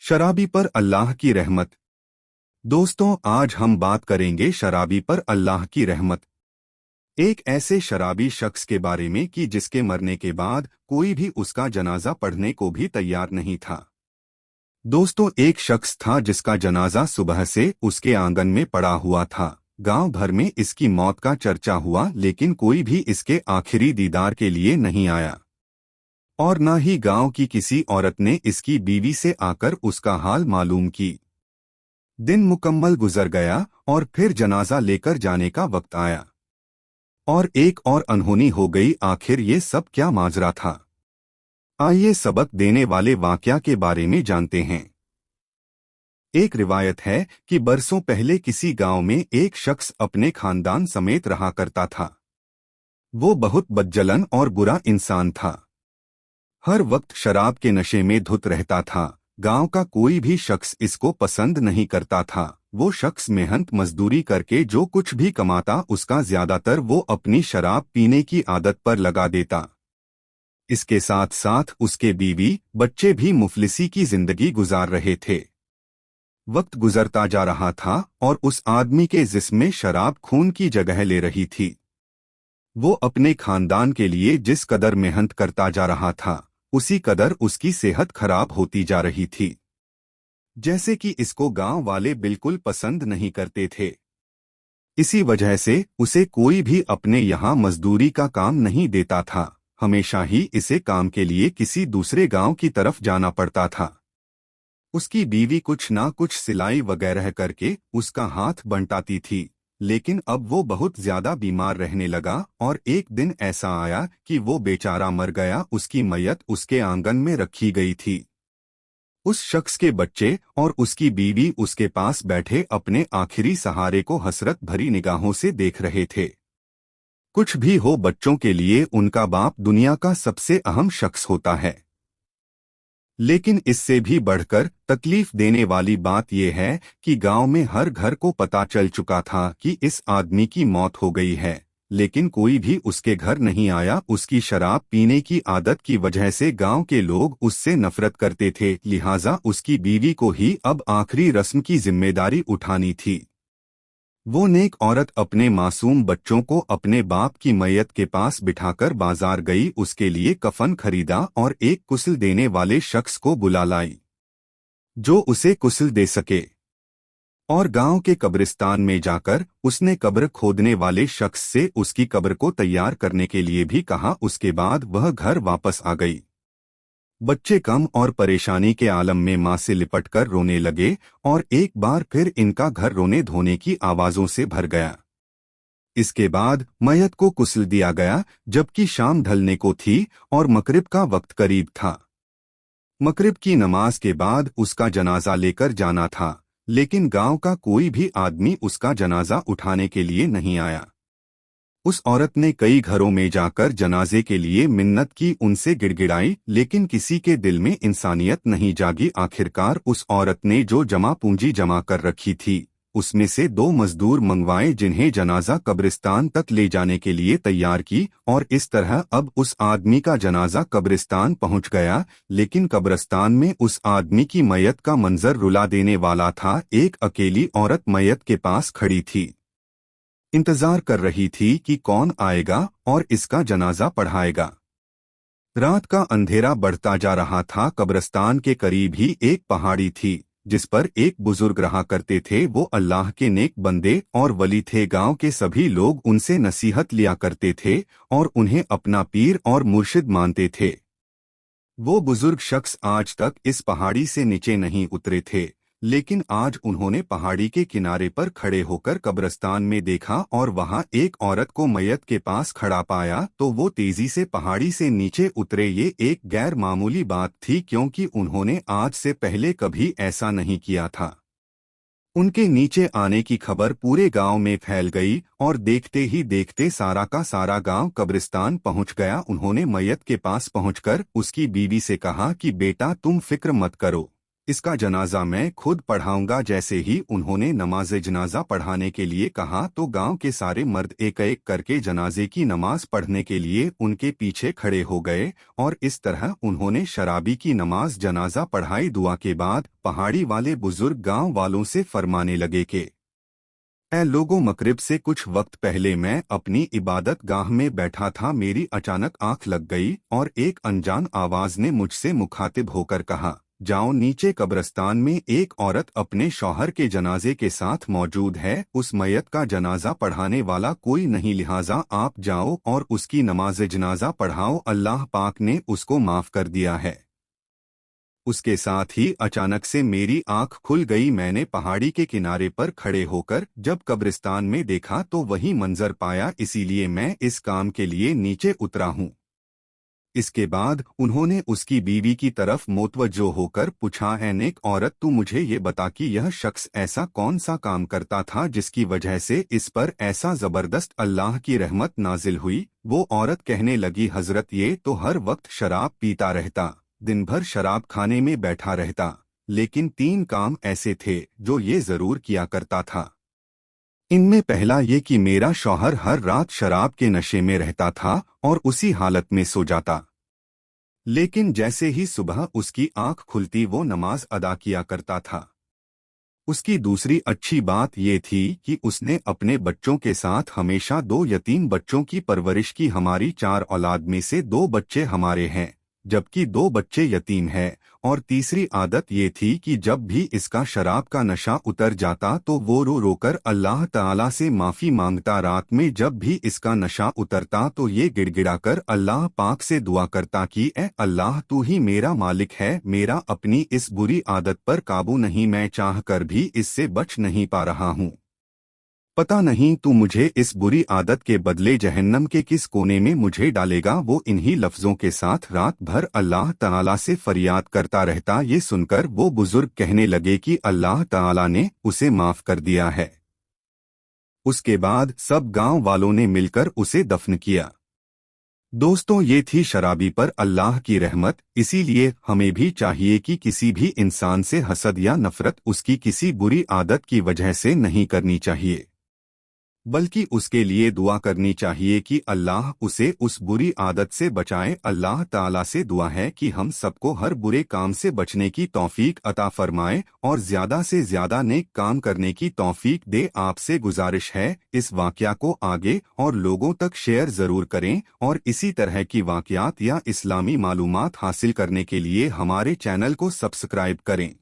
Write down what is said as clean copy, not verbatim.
शराबी पर अल्लाह की रहमत। दोस्तों, आज हम बात करेंगे शराबी पर अल्लाह की रहमत। एक ऐसे शराबी शख्स के बारे में कि जिसके मरने के बाद कोई भी उसका जनाजा पढ़ने को भी तैयार नहीं था। दोस्तों, एक शख्स था जिसका जनाजा सुबह से उसके आंगन में पड़ा हुआ था। गांव भर में इसकी मौत का चर्चा हुआ, लेकिन कोई भी इसके आखिरी दीदार के लिए नहीं आया और न ही गांव की किसी औरत ने इसकी बीवी से आकर उसका हाल मालूम की। दिन मुकम्मल गुजर गया और फिर जनाजा लेकर जाने का वक्त आया और एक और अनहोनी हो गई। आखिर ये सब क्या माजरा था? आइए सबक देने वाले वाकया के बारे में जानते हैं। एक रिवायत है कि बरसों पहले किसी गांव में एक शख्स अपने खानदान समेत रहा करता था। वो बहुत बदजलन और बुरा इंसान था। हर वक्त शराब के नशे में धुत रहता था। गांव का कोई भी शख्स इसको पसंद नहीं करता था। वो शख्स मेहनत मजदूरी करके जो कुछ भी कमाता उसका ज्यादातर वो अपनी शराब पीने की आदत पर लगा देता। इसके साथ साथ उसके बीवी बच्चे भी मुफलिसी की जिंदगी गुजार रहे थे। वक्त गुजरता जा रहा था और उस आदमी के जिस्म में शराब खून की जगह ले रही थी। वो अपने खानदान के लिए जिस कदर मेहनत करता जा रहा था, उसी कदर उसकी सेहत खराब होती जा रही थी। जैसे कि इसको गांव वाले बिल्कुल पसंद नहीं करते थे। इसी वजह से उसे कोई भी अपने यहाँ मजदूरी का काम नहीं देता था। हमेशा ही इसे काम के लिए किसी दूसरे गांव की तरफ जाना पड़ता था। उसकी बीवी कुछ ना कुछ सिलाई वगैरह करके उसका हाथ बंटाती थी, लेकिन अब वो बहुत ज्यादा बीमार रहने लगा और एक दिन ऐसा आया कि वो बेचारा मर गया। उसकी मैयत उसके आंगन में रखी गई थी। उस शख्स के बच्चे और उसकी बीवी उसके पास बैठे अपने आखिरी सहारे को हसरत भरी निगाहों से देख रहे थे। कुछ भी हो, बच्चों के लिए उनका बाप दुनिया का सबसे अहम शख्स होता है। लेकिन इससे भी बढ़कर तकलीफ देने वाली बात यह है कि गांव में हर घर को पता चल चुका था कि इस आदमी की मौत हो गई है, लेकिन कोई भी उसके घर नहीं आया। उसकी शराब पीने की आदत की वजह से गांव के लोग उससे नफरत करते थे, लिहाजा उसकी बीवी को ही अब आखिरी रस्म की जिम्मेदारी उठानी थी। वो नेक औरत अपने मासूम बच्चों को अपने बाप की मैयत के पास बिठाकर बाजार गई, उसके लिए कफन खरीदा और एक कुस्ल देने वाले शख्स को बुला लाई जो उसे कुस्ल दे सके। और गांव के कब्रिस्तान में जाकर उसने कब्र खोदने वाले शख्स से उसकी कब्र को तैयार करने के लिए भी कहा। उसके बाद वह घर वापस आ गई। बच्चे कम और परेशानी के आलम में मां से लिपटकर रोने लगे और एक बार फिर इनका घर रोने धोने की आवाजों से भर गया। इसके बाद मैयत को कुस्ल दिया गया, जबकि शाम ढलने को थी और मगरिब का वक्त करीब था। मगरिब की नमाज के बाद उसका जनाजा लेकर जाना था, लेकिन गांव का कोई भी आदमी उसका जनाजा उठाने के लिए नहीं आया। उस औरत ने कई घरों में जाकर जनाजे के लिए मिन्नत की, उनसे गिड़गिड़ाई, लेकिन किसी के दिल में इंसानियत नहीं जागी। आखिरकार उस औरत ने जो जमा पूंजी जमा कर रखी थी, उसमें से 2 मजदूर मंगवाए जिन्हें जनाजा कब्रिस्तान तक ले जाने के लिए तैयार की। और इस तरह अब उस आदमी का जनाजा कब्रिस्तान पहुंच गया, लेकिन कब्रिस्तान में उस आदमी की मैयत का मंजर रुला देने वाला था। एक अकेली औरत मैयत के पास खड़ी थी, इंतजार कर रही थी कि कौन आएगा और इसका जनाजा पढ़ाएगा। रात का अंधेरा बढ़ता जा रहा था। कब्रिस्तान के करीब ही एक पहाड़ी थी जिस पर एक बुजुर्ग रहा करते थे। वो अल्लाह के नेक बंदे और वली थे। गांव के सभी लोग उनसे नसीहत लिया करते थे और उन्हें अपना पीर और मुर्शिद मानते थे। वो बुजुर्ग शख्स आज तक इस पहाड़ी से नीचे नहीं उतरे थे, लेकिन आज उन्होंने पहाड़ी के किनारे पर खड़े होकर कब्रिस्तान में देखा और वहां एक औरत को मैयत के पास खड़ा पाया तो वो तेजी से पहाड़ी से नीचे उतरे। ये एक गैर मामूली बात थी, क्योंकि उन्होंने आज से पहले कभी ऐसा नहीं किया था। उनके नीचे आने की खबर पूरे गांव में फैल गई और देखते ही देखते सारा का सारा गांव कब्रिस्तान पहुंच गया। उन्होंने मैयत के पास पहुंचकर उसकी बीवी से कहा कि बेटा, तुम फिक्र मत करो, इसका जनाजा मैं खुद पढ़ाऊंगा। जैसे ही उन्होंने नमाज जनाजा पढ़ाने के लिए कहा तो गांव के सारे मर्द एक एक करके जनाजे की नमाज पढ़ने के लिए उनके पीछे खड़े हो गए और इस तरह उन्होंने शराबी की नमाज जनाजा पढ़ाई। दुआ के बाद पहाड़ी वाले बुजुर्ग गांव वालों से फरमाने लगे कि ऐ लोगों, मगरिब से कुछ वक्त पहले मैं अपनी इबादत गाह में बैठा था, मेरी अचानक आंख लग गई और एक अनजान आवाज ने मुझसे मुखातिब होकर कहा, जाओ नीचे कब्रिस्तान में एक औरत अपने शौहर के जनाजे के साथ मौजूद है, उस मैयत का जनाजा पढ़ाने वाला कोई नहीं, लिहाजा आप जाओ और उसकी नमाज जनाजा पढ़ाओ, अल्लाह पाक ने उसको माफ कर दिया है। उसके साथ ही अचानक से मेरी आंख खुल गई। मैंने पहाड़ी के किनारे पर खड़े होकर जब कब्रिस्तान में देखा तो वही मंजर पाया, इसीलिए मैं इस काम के लिए नीचे उतरा हूँ। इसके बाद उन्होंने उसकी बीवी की तरफ मुतवज्जो होकर पूछा, ऐ नेक औरत, तू मुझे ये बता कि यह शख्स ऐसा कौन सा काम करता था जिसकी वजह से इस पर ऐसा जबरदस्त अल्लाह की रहमत नाजिल हुई। वो औरत कहने लगी, हजरत, ये तो हर वक्त शराब पीता रहता, दिन भर शराब खाने में बैठा रहता, लेकिन 3 काम ऐसे थे जो ये जरूर किया करता था। इनमें पहला ये कि मेरा शौहर हर रात शराब के नशे में रहता था और उसी हालत में सो जाता, लेकिन जैसे ही सुबह उसकी आंख खुलती वो नमाज अदा किया करता था। उसकी दूसरी अच्छी बात ये थी कि उसने अपने बच्चों के साथ हमेशा 2 यतीम बच्चों की परवरिश की। हमारी 4 औलाद में से 2 बच्चे हमारे हैं, जबकि 2 बच्चे यतीम हैं। और तीसरी आदत ये थी कि जब भी इसका शराब का नशा उतर जाता तो वो रो रो कर अल्लाह ताला से माफ़ी मांगता। रात में जब भी इसका नशा उतरता तो ये गिड़गिड़ाकर अल्लाह पाक से दुआ करता कि ए अल्लाह, तू ही मेरा मालिक है, मेरा अपनी इस बुरी आदत पर काबू नहीं, मैं चाह कर भी इससे बच नहीं पा रहा हूँ। पता नहीं तू मुझे इस बुरी आदत के बदले जहन्नम के किस कोने में मुझे डालेगा। वो इन्हीं लफ्जों के साथ रात भर अल्लाह ताला से फरियाद करता रहता। ये सुनकर वो बुजुर्ग कहने लगे कि अल्लाह ताला ने उसे माफ कर दिया है। उसके बाद सब गांव वालों ने मिलकर उसे दफन किया। दोस्तों, ये थी शराबी पर अल्लाह की रहमत। इसीलिए हमें भी चाहिए कि किसी भी इंसान से हसद या नफरत उसकी किसी बुरी आदत की वजह से नहीं करनी चाहिए, बल्कि उसके लिए दुआ करनी चाहिए कि अल्लाह उसे उस बुरी आदत से बचाए। अल्लाह ताला से दुआ है कि हम सबको हर बुरे काम से बचने की तौफीक अता फरमाए और ज़्यादा से ज़्यादा नेक काम करने की तौफीक दे। आपसे गुजारिश है, इस वाक़या को आगे और लोगों तक शेयर ज़रूर करें और इसी तरह की वाक़यात या इस्लामी मालूमात हासिल करने के लिए हमारे चैनल को सब्सक्राइब करें।